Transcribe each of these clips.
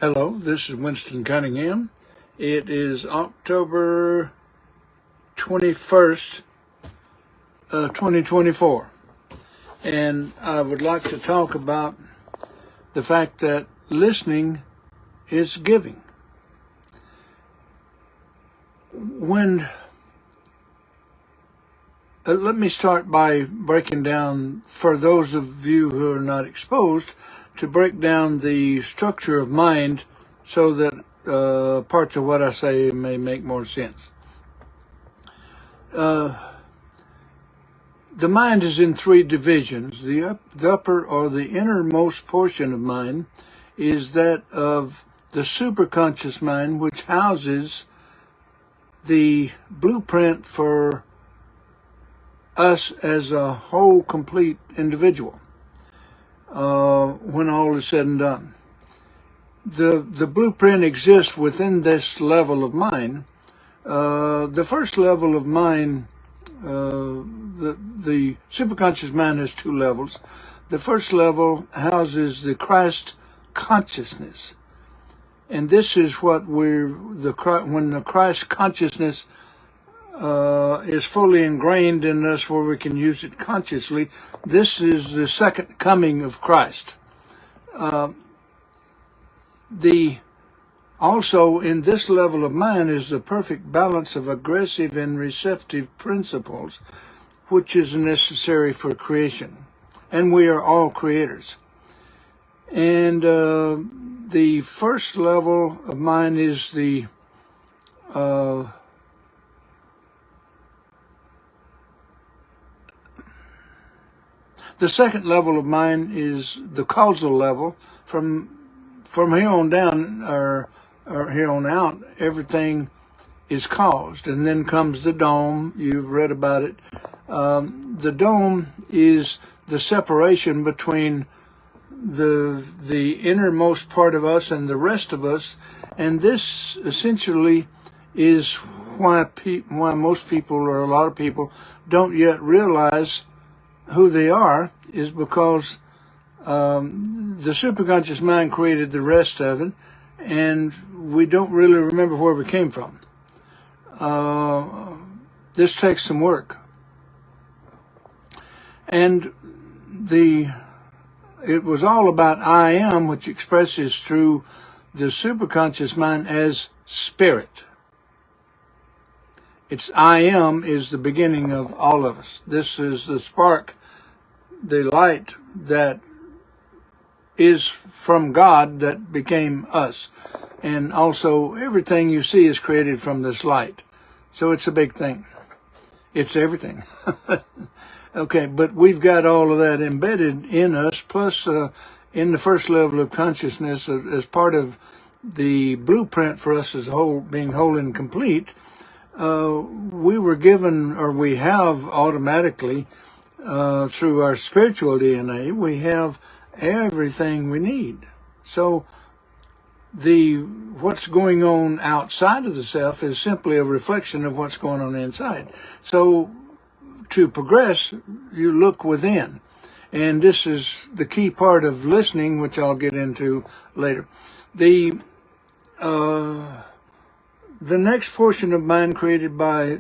Hello, this is Winston Cunningham. It is October 21st, 2024, and I would like to talk about the fact that listening is giving. Let me start by breaking down, for those of you who are not exposed, to break down the structure of mind so that parts of what I say may make more sense. The mind is in three divisions. The upper or the innermost portion of mind is that of the superconscious mind, which houses the blueprint for us as a whole, complete individual. When all is said and done, the blueprint exists within this level of mind. The first level of mind, the superconscious mind has two levels. The first level houses the Christ consciousness, and this is what when the Christ consciousness is fully ingrained in us, where we can use it consciously. This is the second coming of Christ. Also in this level of mind is the perfect balance of aggressive and receptive principles, which is necessary for creation. And we are all creators. And the first level of mind is the second level of mind is the causal level. From here on down, or here on out, everything is caused. And then comes the dome. You've read about it. The dome is the separation between the innermost part of us and the rest of us. And this essentially is why most people, or a lot of people, don't yet realize who they are, is because the superconscious mind created the rest of it, and we don't really remember where we came from. This takes some work. And it was all about I am, which expresses through the superconscious mind as spirit. It's I am is the beginning of all of us. This is the spark, the light that is from God that became us. And also everything you see is created from this light. So it's a big thing. It's everything. Okay, but we've got all of that embedded in us, plus in the first level of consciousness as part of the blueprint for us as a whole, being whole and complete. We were given, or we have automatically, through our spiritual DNA, we have everything we need. So what's going on outside of the self is simply a reflection of what's going on inside. So to progress, you look within. And this is the key part of listening, which I'll get into later. The next portion of mind created by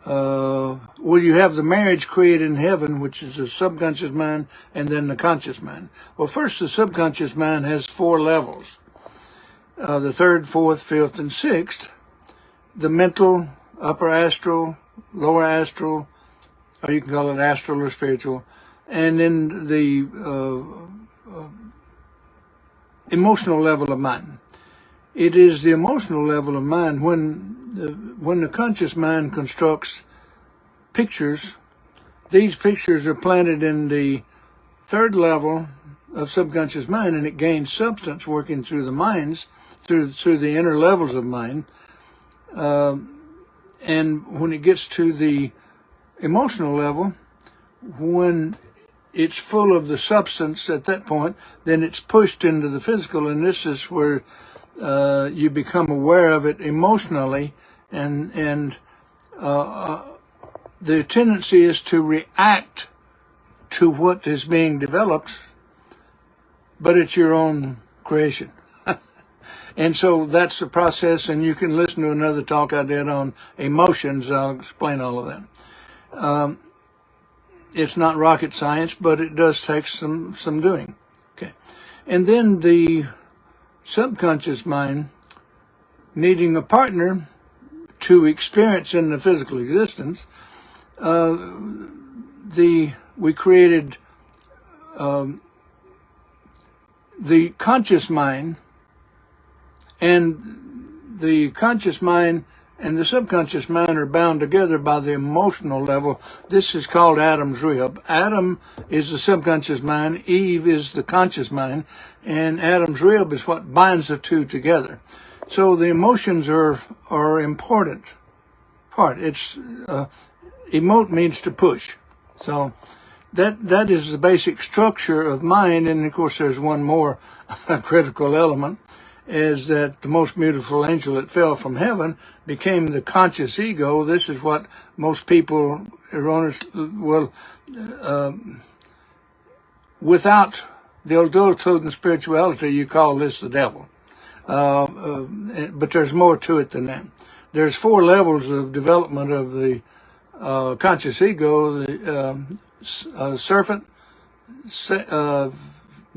you have the marriage created in heaven, which is the subconscious mind, and then the conscious mind. Well, first, the subconscious mind has four levels. The third, fourth, fifth, and sixth. The mental, upper astral, lower astral, or you can call it astral or spiritual. And then the emotional level of mind. It is the emotional level of mind when the conscious mind constructs pictures. These pictures are planted in the third level of subconscious mind, and it gains substance working through the minds, through the inner levels of mind. And when it gets to the emotional level, when it's full of the substance at that point, then it's pushed into the physical, and this is where you become aware of it emotionally, and the tendency is to react to what is being developed, but it's your own creation. And so that's the process, and you can listen to another talk I did on emotions. I'll explain all of that. It's not rocket science, but it does take some doing. Okay. And then the subconscious mind needing a partner to experience in the physical existence, we created the conscious mind, and the conscious mind and the subconscious mind are bound together by the emotional level. This is called Adam's rib. Adam is the subconscious mind, Eve is the conscious mind, and Adam's rib is what binds the two together. So the emotions are important part. It's emote means to push. So that is the basic structure of mind, and of course there's one more critical element, is that the most beautiful angel that fell from heaven became the conscious ego. This is what most people without the adulthood and spirituality, you call this the devil. But there's more to it than that. There's 4 levels of development of the conscious ego: the serpent,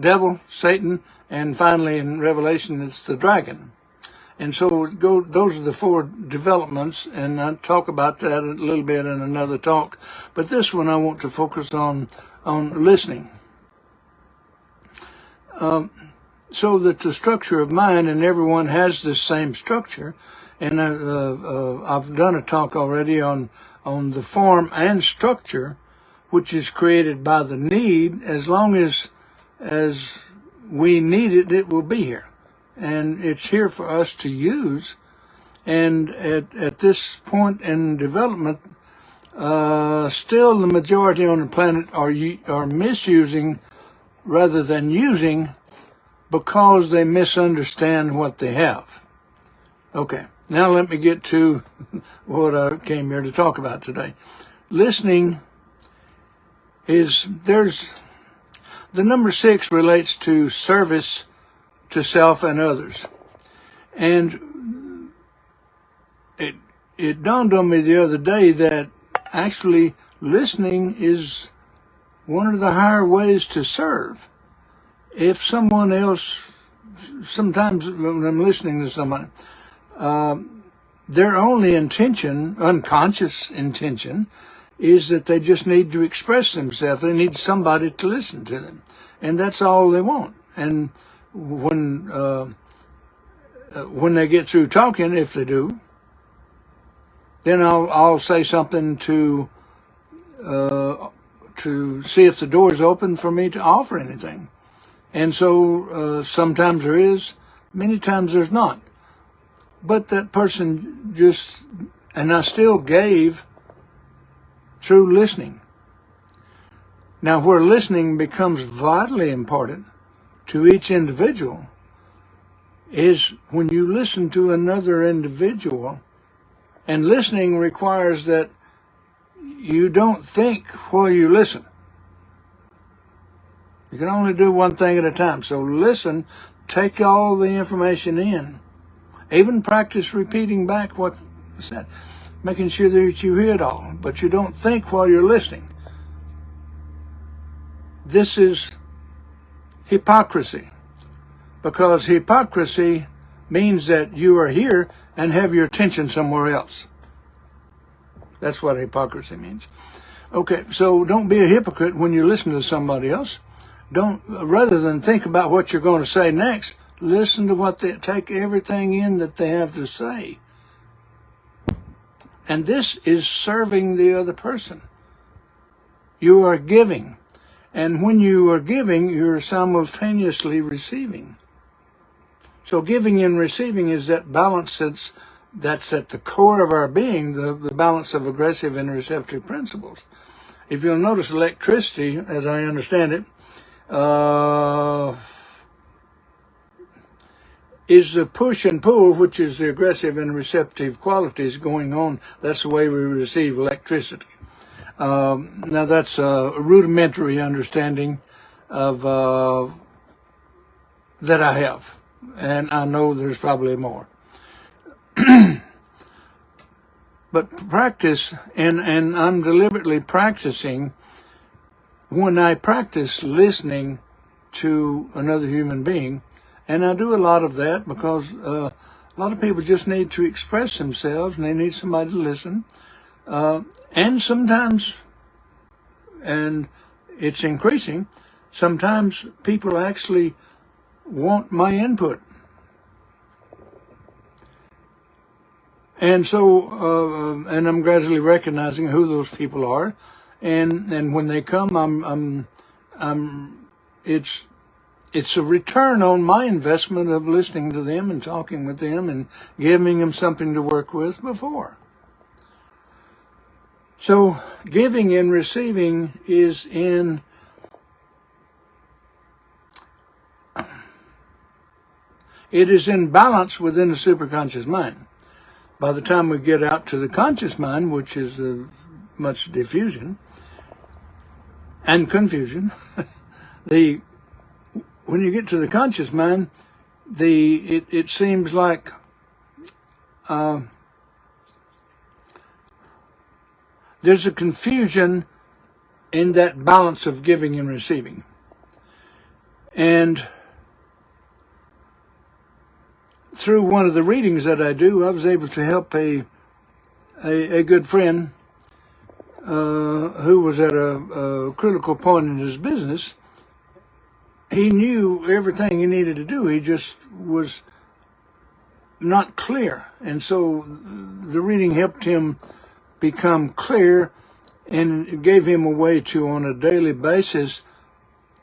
devil, Satan, and finally in Revelation it's the dragon. And so those are the 4 developments, and I'll talk about that a little bit in another talk. But this one I want to focus on listening. So that the structure of mind, and everyone has this same structure, and I've done a talk already on the form and structure, which is created by the need. As long as we need it, it will be here. And it's here for us to use. And at this point in development, still the majority on the planet are misusing rather than using, because they misunderstand what they have. Okay, now let me get to what I came here to talk about today. Listening the number 6 relates to service to self and others. And it dawned on me the other day that actually listening is one of the higher ways to serve. If someone else, sometimes when I'm listening to somebody, their only intention, unconscious intention, is that they just need to express themselves. They need somebody to listen to them. And that's all they want. And when they get through talking, if they do, then I'll say something to see if the door is open for me to offer anything. And so sometimes there is, many times there's not. But that person and I still gave through listening. Now, where listening becomes vitally important to each individual is when you listen to another individual, and listening requires that you don't think while you listen. You can only do one thing at a time. So listen, take all the information in. Even practice repeating back what was said, making sure that you hear it all, but you don't think while you're listening. This is hypocrisy, because hypocrisy means that you are here and have your attention somewhere else. That's what hypocrisy means. Okay, so don't be a hypocrite when you listen to somebody else. Rather than think about what you're going to say next, listen to take everything in that they have to say. And this is serving the other person. You are giving. And when you are giving, you're simultaneously receiving. So giving and receiving is that balance that's at the core of our being, the balance of aggressive and receptive principles. If you'll notice, electricity, as I understand it, is the push and pull, which is the aggressive and receptive qualities going on. That's the way we receive electricity. Now that's a rudimentary understanding of that I have. and I know there's probably more. But practice, and I'm deliberately practicing. When I practice listening to another human being, and I do a lot of that because a lot of people just need to express themselves and they need somebody to listen. And sometimes, and it's increasing, sometimes people actually want my input. And so, and I'm gradually recognizing who those people are, and when they come, it's a return on my investment of listening to them and talking with them and giving them something to work with before. So, giving and receiving is in balance within the superconscious mind. By the time we get out to the conscious mind, which is much diffusion and confusion, when you get to the conscious mind, it seems like there's a confusion in that balance of giving and receiving. And through one of the readings that I do, I was able to help a good friend who was at a critical point in his business. He knew everything he needed to do. He just was not clear. And so the reading helped him become clear and gave him a way to, on a daily basis,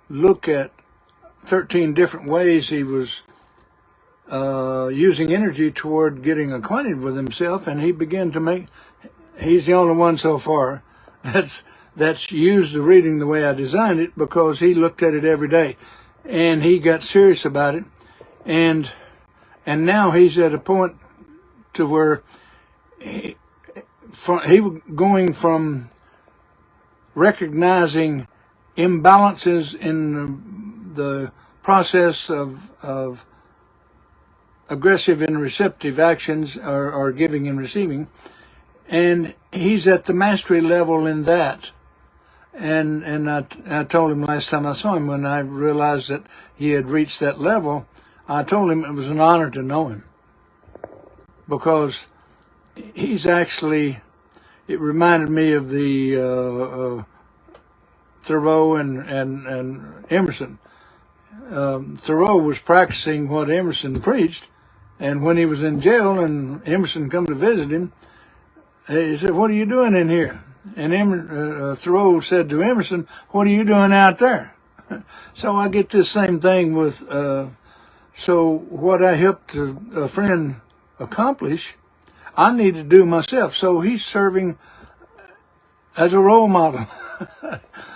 look at 13 different ways he was using energy toward getting acquainted with himself, and he began to he's the only one so far that's used the reading the way I designed it, because he looked at it every day and he got serious about it, and now he's at a point to where he was going from recognizing imbalances in the process of aggressive and receptive actions, or giving and receiving, and he's at the mastery level in that. And I told him last time I saw him, when I realized that he had reached that level, I told him it was an honor to know him, because he's actually, it reminded me of the Thoreau and Emerson. Thoreau was practicing what Emerson preached, and when he was in jail and Emerson come to visit him, he said, "What are you doing in here?" And Thoreau said to Emerson, "What are you doing out there?" So I get this same thing with, so what I helped a friend accomplish, I need to do myself. So he's serving as a role model.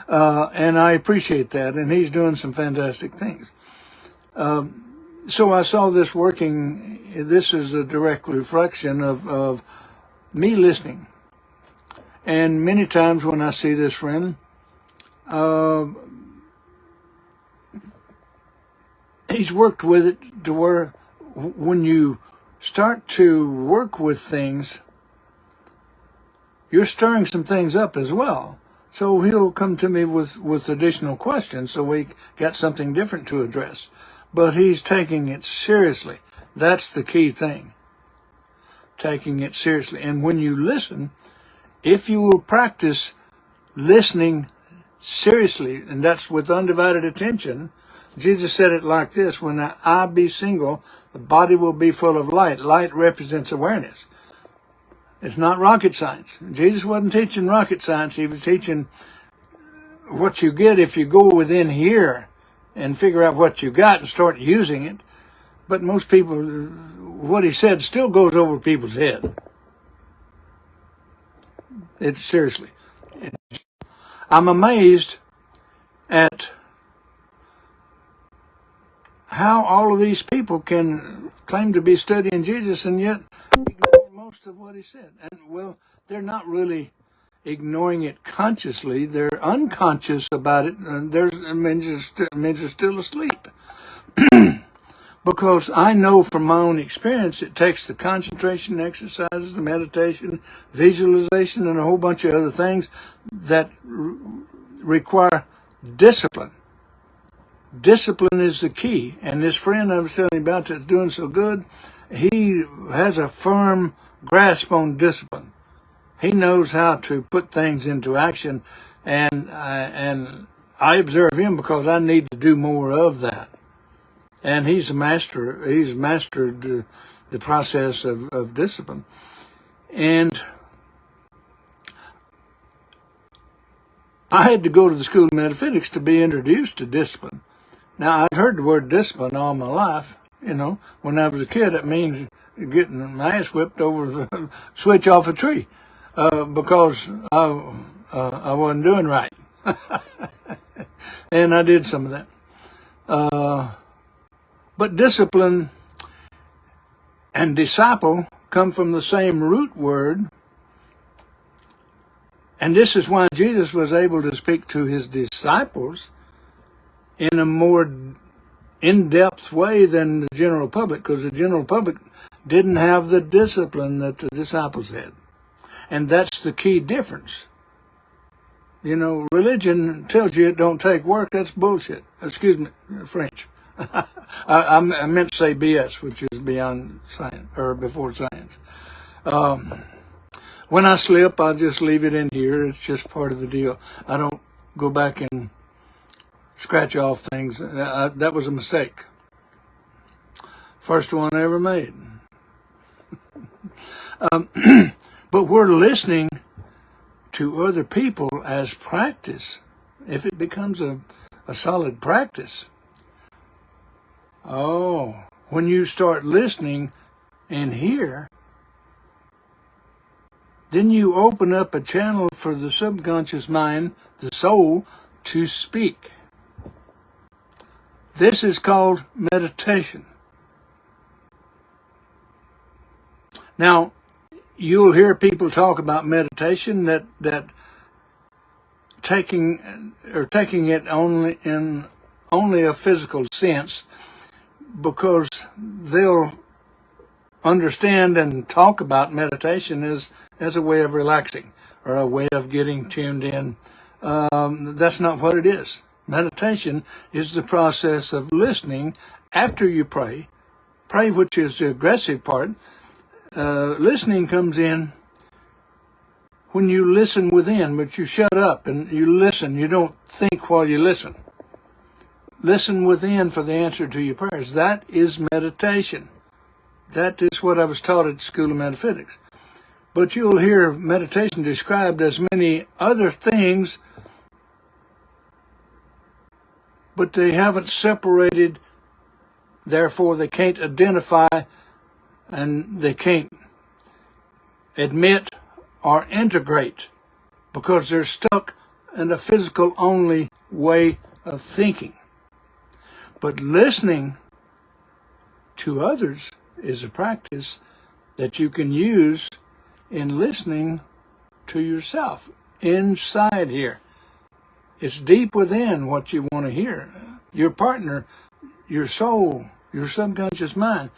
And I appreciate that, and he's doing some fantastic things. So I saw this working. This is a direct reflection of me listening. And many times when I see this friend, he's worked with it to where when you start to work with things, you're stirring some things up as well. So he'll come to me with additional questions, so we got something different to address. But he's taking it seriously. That's the key thing. Taking it seriously. And when you listen, if you will practice listening seriously, and that's with undivided attention, Jesus said it like this: when the eye be single, the body will be full of light. Light represents awareness. It's not rocket science. Jesus wasn't teaching rocket science. He was teaching what you get if you go within here and figure out what you got and start using it. But most people, what he said still goes over people's head. Seriously. I'm amazed at how all of these people can claim to be studying Jesus and yet ignore most of what he said. And, well, they're not really ignoring it consciously. They're unconscious about it. And means they're still asleep. Because I know from my own experience, it takes the concentration exercises, the meditation, visualization, and a whole bunch of other things that require discipline. Discipline is the key. And this friend I was telling you about that's doing so good, he has a firm grasp on discipline. He knows how to put things into action, and I observe him because I need to do more of that. And he's a master. He's mastered the process of discipline. And I had to go to the School of Metaphysics to be introduced to discipline. Now, I'd heard the word discipline all my life. You know, when I was a kid, it means getting my ass whipped over the switch off a tree because I wasn't doing right. And I did some of that. But discipline and disciple come from the same root word. And this is why Jesus was able to speak to his disciples in a more in-depth way than the general public, because the general public didn't have the discipline that the disciples had. And that's the key difference. You know, religion tells you it don't take work. That's bullshit. Excuse me, French. I meant to say BS, which is beyond science, or before science. When I slip, I just leave it in here. It's just part of the deal. I don't go back and scratch off things. That was a mistake. First one I ever made. But we're listening to other people as practice. If it becomes a solid practice. Oh, when you start listening and hear, then you open up a channel for the subconscious mind, the soul, to speak. This is called meditation. Now, you'll hear people talk about meditation that taking it only in a physical sense, because they'll understand and talk about meditation as a way of relaxing or a way of getting tuned in. That's not what it is. Meditation is the process of listening after you pray. Pray, which is the aggressive part. Listening comes in when you listen within, but you shut up and you listen. You don't think while you listen. Listen within for the answer to your prayers. That is meditation. That is what I was taught at the School of Metaphysics. But you'll hear meditation described as many other things, but they haven't separated, therefore they can't identify and they can't admit or integrate because they're stuck in a physical only way of thinking. But listening to others is a practice that you can use in listening to yourself inside here. It's deep within what you want to hear. Your partner, your soul, your subconscious mind.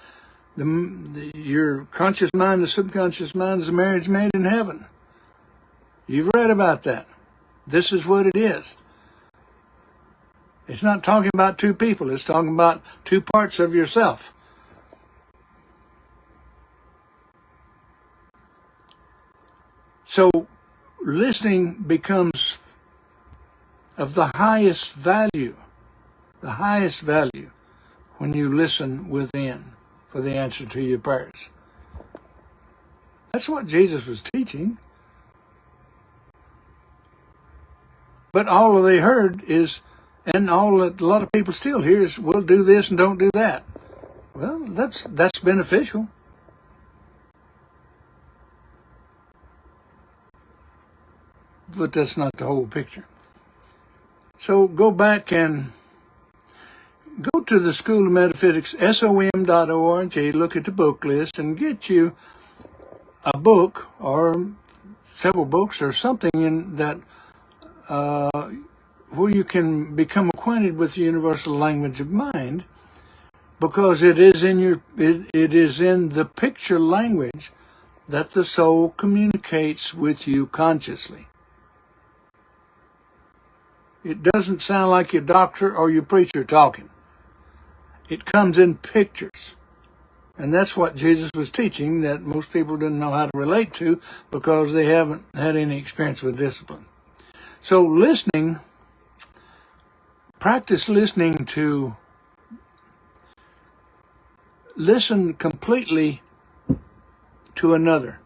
Your conscious mind, the subconscious mind is a marriage made in heaven. You've read about that. This is what it is. It's not talking about two people. It's talking about two parts of yourself. So listening becomes of the highest value when you listen within for the answer to your prayers. That's what Jesus was teaching. But all they heard is, and all that a lot of people still hear is, we'll do this and don't do that. Well, that's beneficial. But that's not the whole picture. So go back and go to the School of Metaphysics, som.org, look at the book list, and get you a book or several books or something in that where you can become acquainted with the universal language of mind because it is in the picture language that the soul communicates with you consciously. It doesn't sound like your doctor or your preacher talking. It comes in pictures. And that's what Jesus was teaching that most people didn't know how to relate to because they haven't had any experience with discipline. So listening, practice listening to listen completely to another.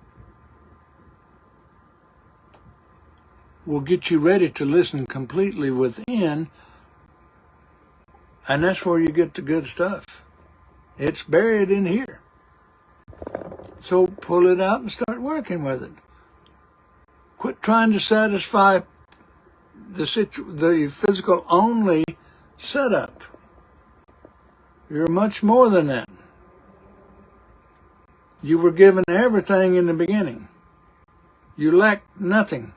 Will get you ready to listen completely within, and that's where you get the good stuff. It's buried in here. So pull it out and start working with it. Quit trying to satisfy the physical only setup. You're much more than that. You were given everything in the beginning. You lack nothing.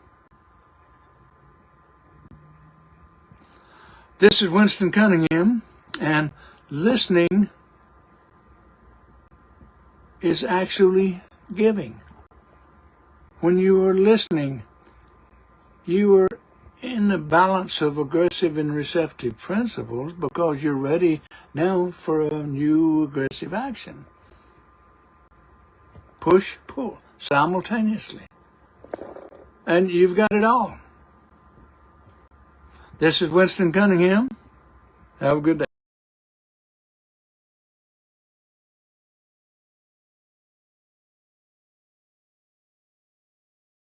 This is Winston Cunningham, and listening is actually giving. When you are listening, you are in the balance of aggressive and receptive principles because you're ready now for a new aggressive action. Push, pull, simultaneously. And you've got it all. This is Winston Cunningham. Have a good day.